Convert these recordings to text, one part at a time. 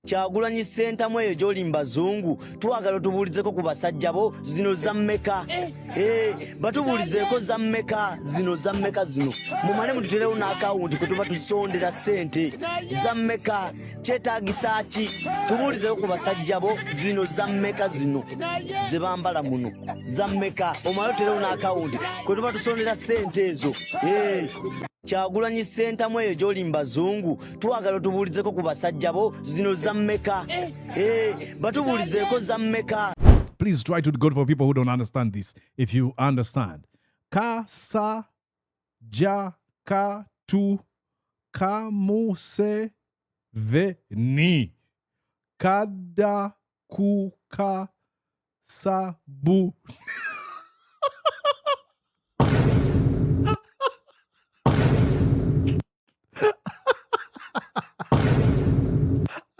Kyagulanyi ssentamu eyo gy'oli mbazungu twagala tubuulizeko ku basajja bo zino za mmeka batubuulizeeko za mmeka zino za mmeka zino mumane mututerewo n'akawunti kwe tuba tusondera ssente za mmeka kyetaagisa ki tubuulizeeko ku basajja bo zino za mmeka zino ze bambala muno za mmeka omale tuterewo n'akawunti kwe tuba tusondera ssente ezo Kyagulanyi ssentamu eyo gy'oli mbazungu twagala tubuulizeko ku basajja bo zino za mmeka batubuulizeeko za mmeka. Please try to decode for people who don't understand this. If you understand. Ka, sa, ja, ka, tu, ka, mu, se, ve, ni. Kada, ku, ka, sa, bu.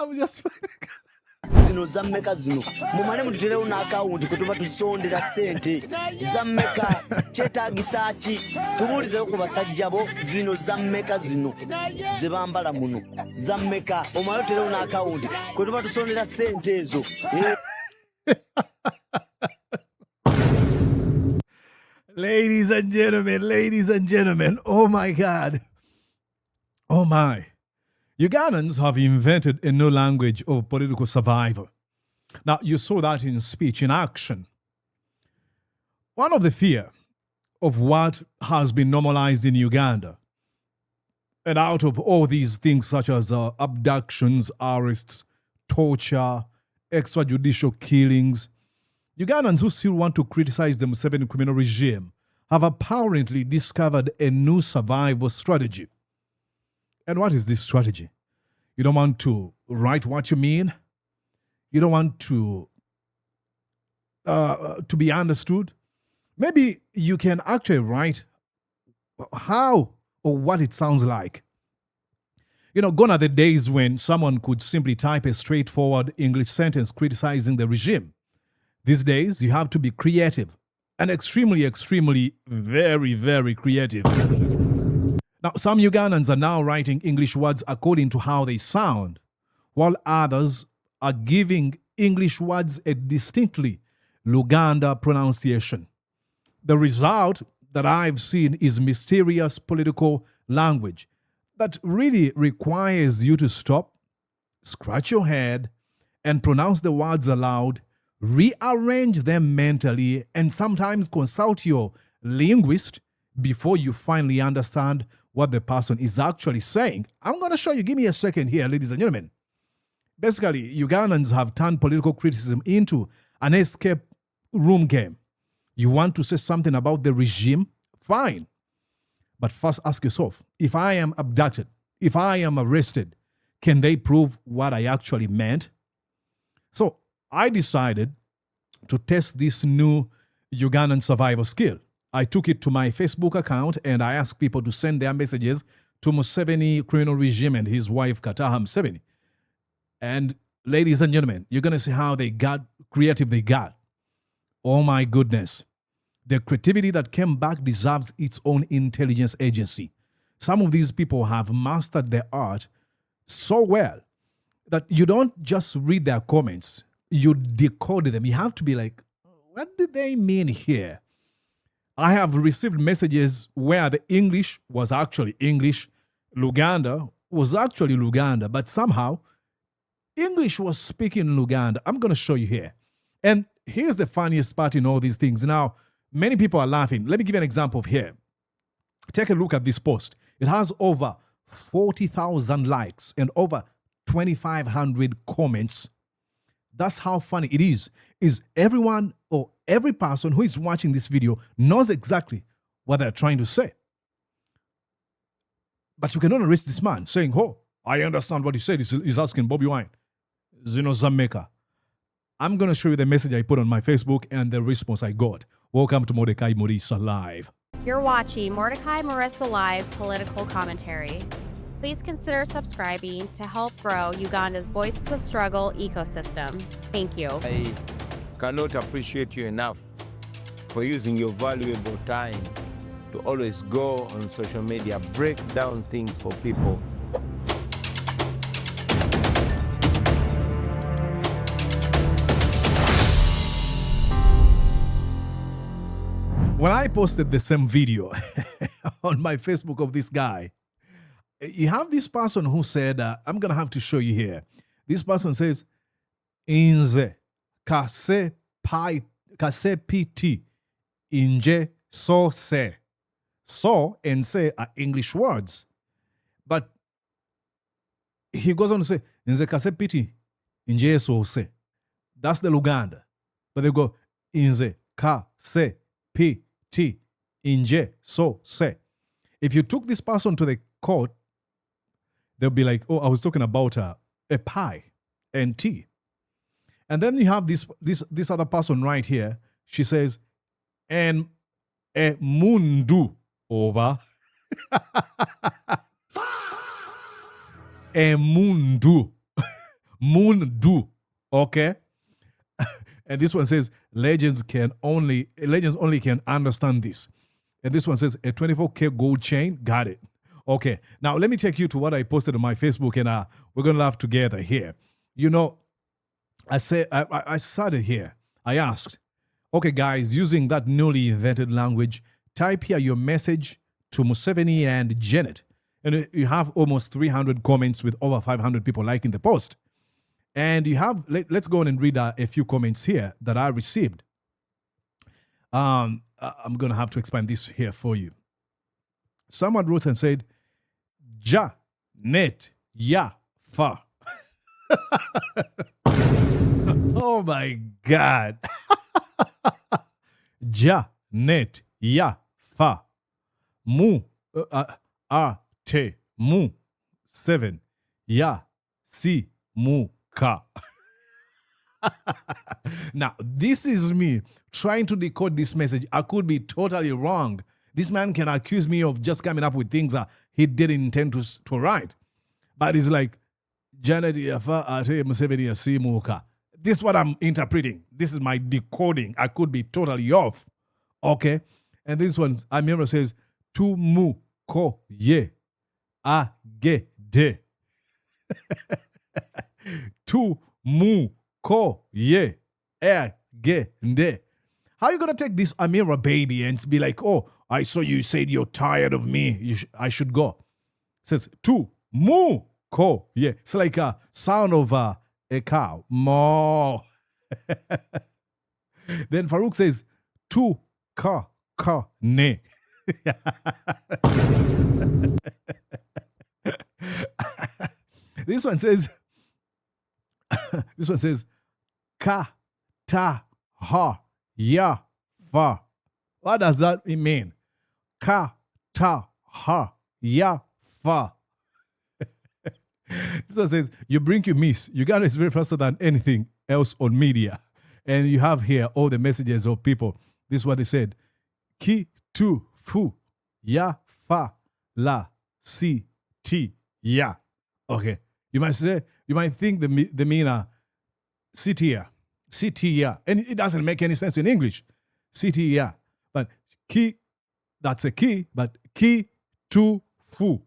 I'm just zino za mmeka zino mumane mututerewo n'akawunti kwe tuba tusondera ssente za mmeka kyetaagisa ki tubuulizeeko ku basajja bo zino za mmeka zino ze bambala muno za mmeka omale tuterewo n'akawunti kwe tuba tusondera ssente ezo Ladies and gentlemen, oh my God. Oh my. Ugandans have invented a new language of political survival. Now, you saw that in speech, in action. One of the fear of what has been normalized in Uganda, and out of all these things such as abductions, arrests, torture, extrajudicial killings, Ugandans who still want to criticize the Museveni criminal regime have apparently discovered a new survival strategy. And what is this strategy? You don't want to write what you mean. You don't want to be understood. Maybe you can actually write how or what it sounds like. You know, gone are the days when someone could simply type a straightforward English sentence criticizing the regime. These days, you have to be creative and extremely, very, very creative. Now, some Ugandans are now writing English words according to how they sound, while others are giving English words a distinctly Luganda pronunciation. The result that I've seen is mysterious political language that really requires you to stop, scratch your head, and pronounce the words aloud, rearrange them mentally, and sometimes consult your linguist before you finally understand what the person is actually saying. I'm going to show you. Give me a second here, ladies and gentlemen. Basically, Ugandans have turned political criticism into an escape room game. You want to say something about the regime? Fine. But first ask yourself, if I am abducted, if I am arrested, can they prove what I actually meant? So I decided to test this new Ugandan survival skill. I took it to my Facebook account and I asked people to send their messages to Museveni criminal regime and his wife Kataha Museveni. And ladies and gentlemen, you're going to see how creative they got. Oh my goodness. The creativity that came back deserves its own intelligence agency. Some of these people have mastered their art so well that you don't just read their comments, you decode them. You have to be like, what do they mean here? I have received messages where the English was actually English, Luganda was actually Luganda, but somehow English was speaking Luganda. I'm going to show you here. And here's the funniest part in all these things. Now, many people are laughing. Let me give you an example of here. Take a look at this post. It has over 40,000 likes and over 2,500 comments. That's how funny it is. Is everyone or every person who is watching this video knows exactly what they're trying to say. But you cannot arrest this man saying, oh, I understand what he said. He's asking Bobby Wine, Zino Zameka. I'm going to show you the message I put on my Facebook and the response I got. Welcome to Mordecai Morissa Live. You're watching Mordecai Morissa Live political commentary. Please consider subscribing to help grow Uganda's Voices of Struggle ecosystem. Thank you. I cannot appreciate you enough for using your valuable time to always go on social media, break down things for people. When I posted the same video on my Facebook of this guy, you have this person who said, I'm going to have to show you here. This person says, Inze kase piti inje so se. So and se are English words. But he goes on to say, Inze kase piti inje so se. That's the Luganda. But they go, Inze kase piti inje so se. If you took this person to the court, they'll be like, oh, I was talking about a pie and tea. And then you have this other person right here. She says, and a mundu over. A mundu. Mundu. Okay? And this one says, legends only can understand this. And this one says, a 24K gold chain. Got it. Okay. Now, let me take you to what I posted on my Facebook, and we're going to laugh together here. You know, I started here. I asked, okay, guys, using that newly invented language, type here your message to Museveni and Janet. And you have almost 300 comments with over 500 people liking the post. And you have, let's go on and read a few comments here that I received. I'm going to have to expand this here for you. Someone wrote and said, Ja, net, ya, fa. Oh my God. Ja, net, ya, fa. Mu, te, mu, 7. Ya, si, mu, ka. Now, this is me trying to decode this message. I could be totally wrong. This man can accuse me of just coming up with things that he didn't intend to write. But it's like, Janet Yafa Ate Museveni Asimuka. This is what I'm interpreting. This is my decoding. I could be totally off. Okay? And this one, I remember says, Tu mu ko ye a ge de. Tu mu ko ye a ge de. How are you going to take this Amira baby and be like, oh, I saw you said you're tired of me. I should go. It says, tu mu ko ye. It's like a sound of a cow. Mo. Then Farouk says, tu ka ne. This one says, ka ta ha ya fa. What does that mean? Ka ta ha ya fa. This one says, you blink, you miss. Uganda is very faster than anything else on media. And you have here all the messages of people. This is what they said. Ki tu fu ya fa la si ti ya. Okay. You might think the meaner sit here. And it doesn't make any sense in English. Sit here. But ki, that's a key, but ki tu fu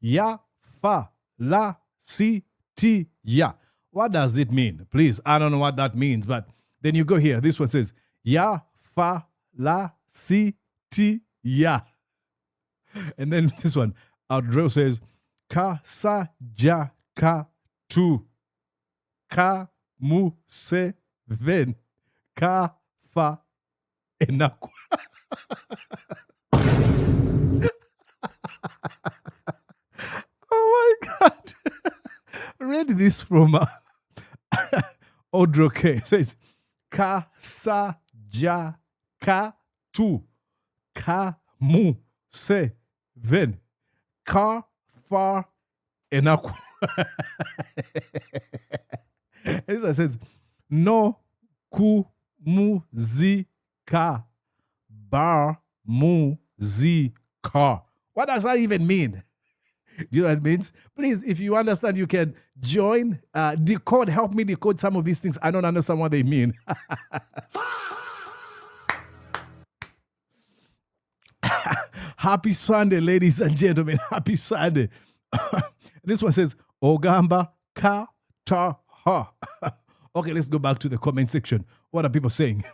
ya fa la si ti ya. What does it mean? Please, I don't know what that means, but then you go here. This one says ya fa la si ti ya. And then this one, Audrey says ka sa ja ka tu ka mu se ven ka fa enakwa. Oh my God. Read this from Audrey K. It says ka sa ja ka tu ka mu se ven ka fa enakwa. This one says no ku muzika bar muzika. What does that even mean? Do you know what it means? Please, if you understand, you can join, decode, help me decode some of these things. I don't understand what they mean. Happy Sunday, ladies and gentlemen. Happy Sunday. This one says, Ogamba ka ta ha. Okay, let's go back to the comment section. What are people saying?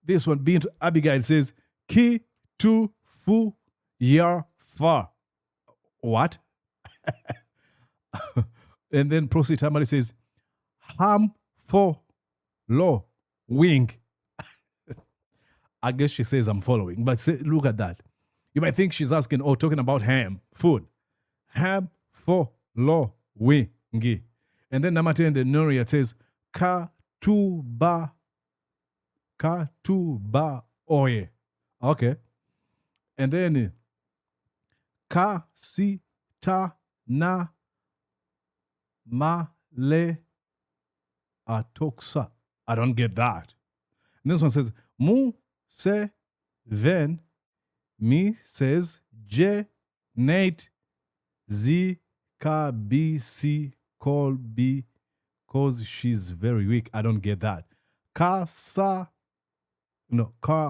This one, being Abigail, says, ki tu fu ya fa. What? And then Prosit Hamali says, ham for lo wing. I guess she says I'm following, but look at that. You might think she's asking, talking about ham, food. Ham for lo wingi. And then Namate and the Nuria says, ka tu ba oye. Okay. And then ka si ta na ma le atoksa. I don't get that. And this one says, mu se ven mi says je nate z ka b c call b cause she's very weak. I don't get that. Ka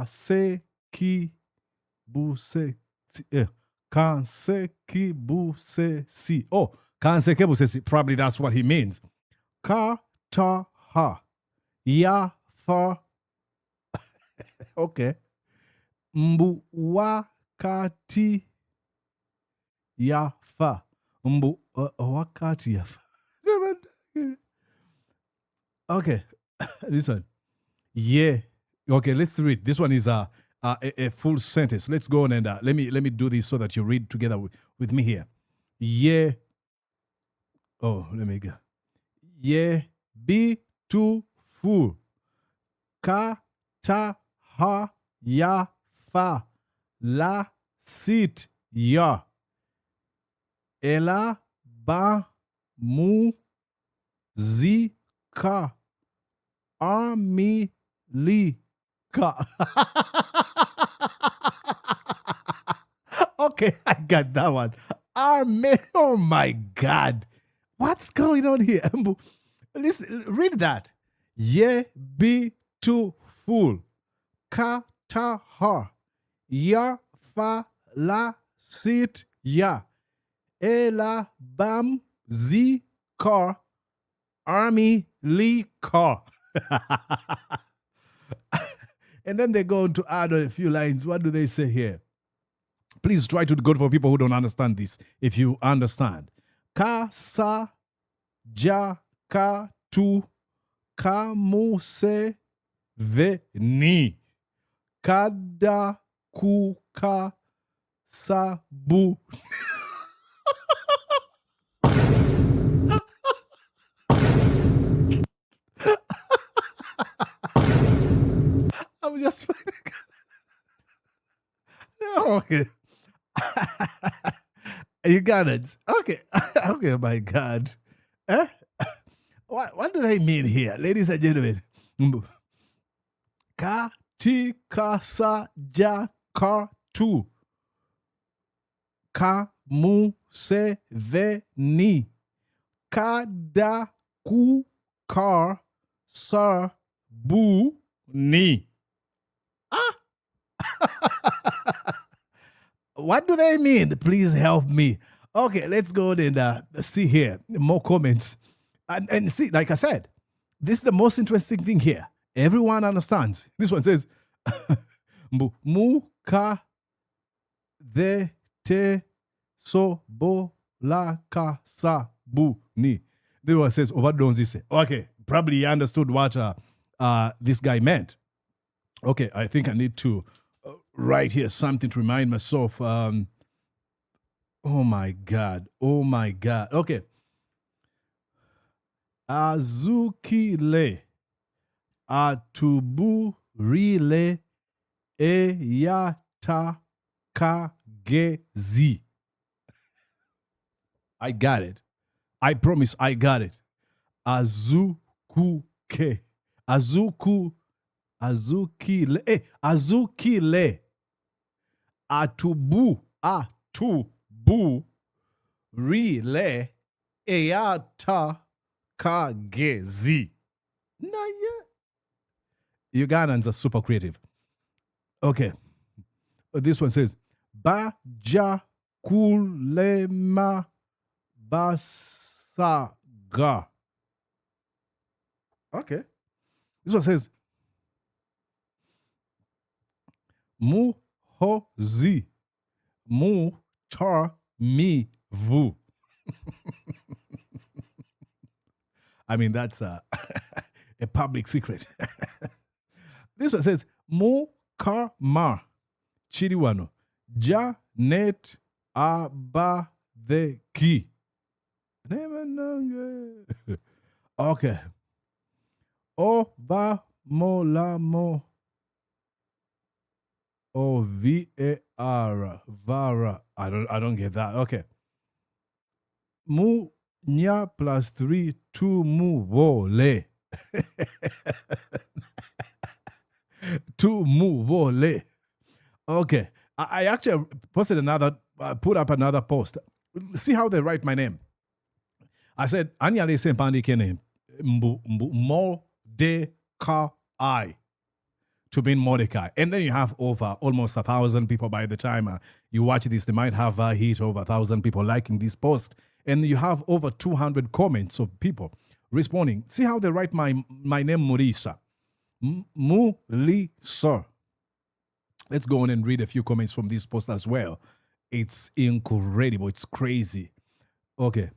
se ki bu se kan se ki bu se si. Oh, kan se ki bu se si. Probably that's what he means. Ka ta ha ya fa. Okay. Mbu wakati ya fa. Mbu wakati ya fa. Okay. This one. Yeah. Okay, let's read. This one is a full sentence. Let's go on and let me do this so that you read together with me here. Yeah. Oh, let me go. Yeah. Be too full. Ka ta ha ya fa la sit ya ela ba mu zi ka ami li ka. Okay, I got that one. Oh my God. What's going on here? Listen, read that. Ye be too full. Ka ta ha. Ya fa la sit ya. Ela bam zi car. Army Lee car. And then they go on to add a few lines. What do they say here? Please try to go for people who don't understand this. If you understand. Ka sa ja ka tu ka mu se ve ni. Kada ku ka sa bu. I'm just no, okay. Ugandans. Okay. Okay, my God. Eh? What do they mean here, ladies and gentlemen? Ka ti ka sa ja ka tu ka mu se ve ni ka da ku ka sa bu ni. What do they mean? Please help me. Okay, let's go and see here. More comments. And see, like I said, this is the most interesting thing here. Everyone understands. This one says, mu ka de te so bo la ka sa bu ni. This one says, okay, probably he understood what this guy meant. Okay, I think I need to write here something to remind myself. Oh my God. Okay. Azuki le atubu rile eyata kagezi. I got it. I promise I got it. Azukuke. Azukile. Atubu rile eyata kagezi. Ugandans are super creative. Okay. This one says, Baja kulema basaga. Okay. This one says, Mu ho, zi, mu, tar, mi, vu. I mean, that's a public secret. This one says, mu, kar, ma, chiriwano, ja, net, aba, the ki. Okay. O, ba, mo, la, mo. O, v, e, r, vara. I don't get that. Okay. Mu, nya plus 3, 2, mu, wo, le. 2, mu, wo, le. Okay. I actually posted put up another post. See how they write my name. I said, Anyale Sempandi Kene, Mo, de, ka, I. To mean Mordecai. And then you have over almost 1,000 people by the time you watch this. They might have hit over 1,000 people liking this post. And you have over 200 comments of people responding. See how they write my name, Murisa. Murisa. Let's go on and read a few comments from this post as well. It's incredible. It's crazy. Okay.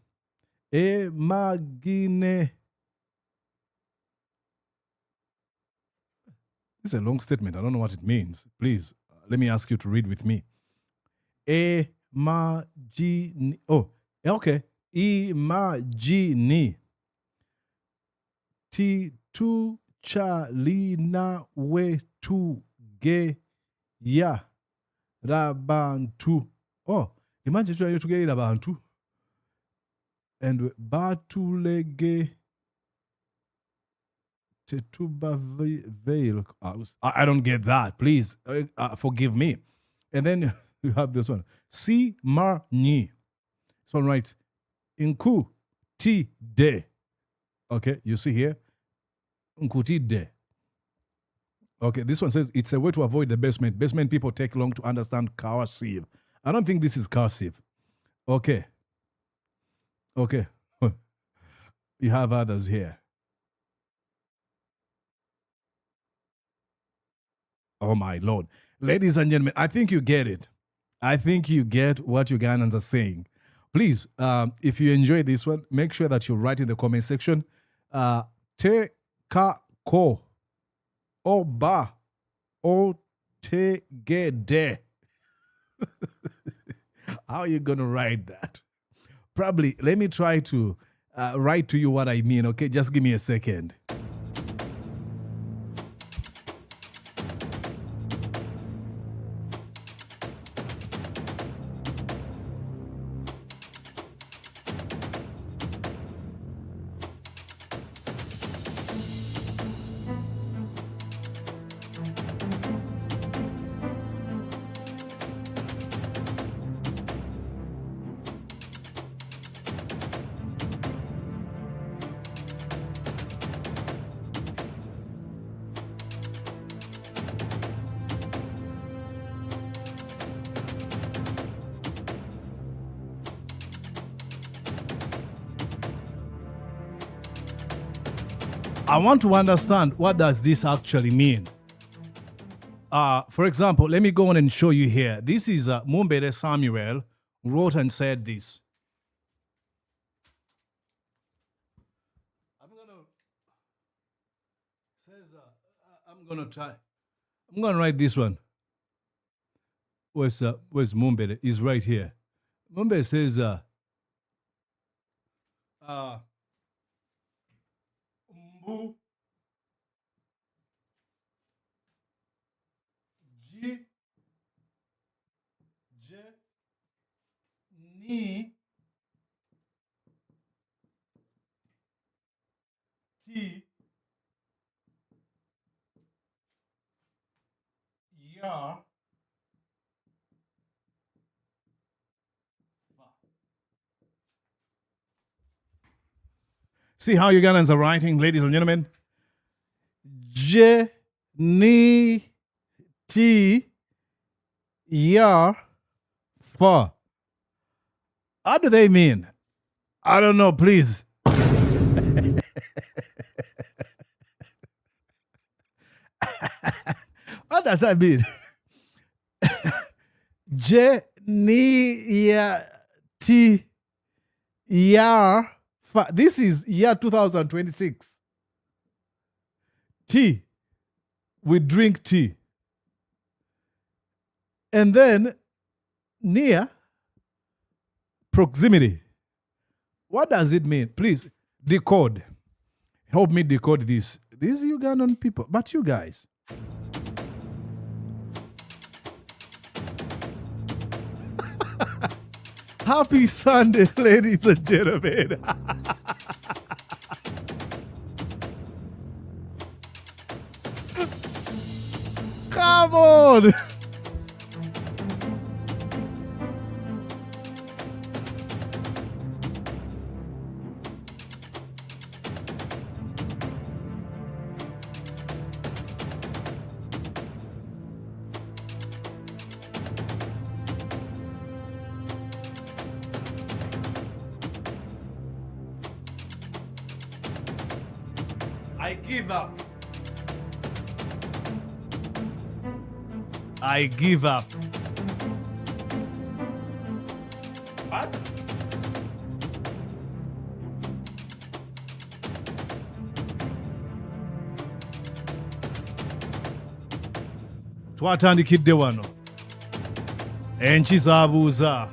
Emagine. This is a long statement. I don't know what it means. Please, let me ask you to read with me. Imagine. Oh, okay. Imagine. Titu chalina wetu ge ya rabantu. Oh, imagine you to get rabantu. And batulege. Veil. I don't get that. Please forgive me. And then you have this one. Si mar ni. This one writes Inku ti de. Okay, you see here. Inku ti de. Okay, this one says it's a way to avoid the basement. Basement people take long to understand cursive. I don't think this is cursive. Okay. Okay. You have others here. Oh, my Lord. Ladies and gentlemen, I think you get it. I think you get what Ugandans are saying. Please, if you enjoy this one, make sure that you write in the comment section, te ka ko oba o te ge de. How are you going to write that? Probably, let me try to write to you what I mean, okay? Just give me a second. I want to understand, what does this actually mean? For example, let me go on and show you here. This is Mumbere Samuel wrote and said this. I'm gonna write this one. Where's Mumbere? Is right here. Mumbere says Mbu Ji Je Ni Ti Ya See how Ugandans are writing, ladies and gentlemen? Je, ni, ti, ya, fa. How do they mean? I don't know, please. What does that mean? J ni ya T ya. This is year 2026. Tea. We drink tea. And then near, proximity. What does it mean? Please decode. Help me decode this. These Ugandan people, but you guys. Happy Sunday, ladies and gentlemen. Come on. I give up. I give up. What? Twatandikidde wano. Enki zaabuuza.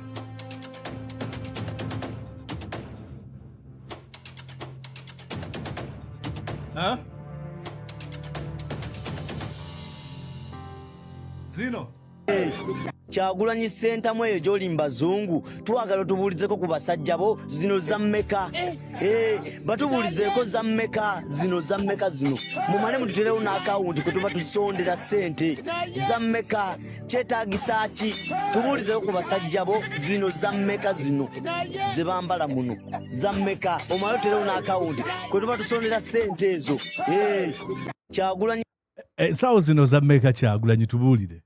Huh? Zino. Kyagulanyi ssentamu eyo gy'oli mbazungu twagala otubuulizeko ku basajja bo zino za mmeka batubuulizeeko za mmeka zino za mmeka zino mumane mututerewo n'akawunti kwe tuba tusondera ssente za mmeka kyetaagisa ki tubuulizeeko ku basajja bo zino za mmeka zino ze bambala muno za mmeka omale otuterewo n'akawunti kwe tuba tusondera ssente ezo Kyagulanyi Sawo zino za mmeka Kyagulanyi tubuulire.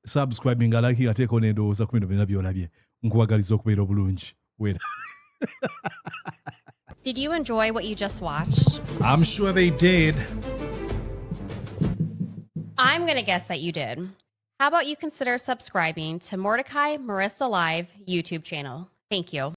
Subscribing alaki ateeko n'endowooza ku bino byonna by'olabye nkuwagaliza okubeera obulungi. Wera. Did you enjoy what you just watched? I'm sure they did. I'm going to guess that you did. How about you consider subscribing to Mordecai Marissa Live YouTube channel? Thank you.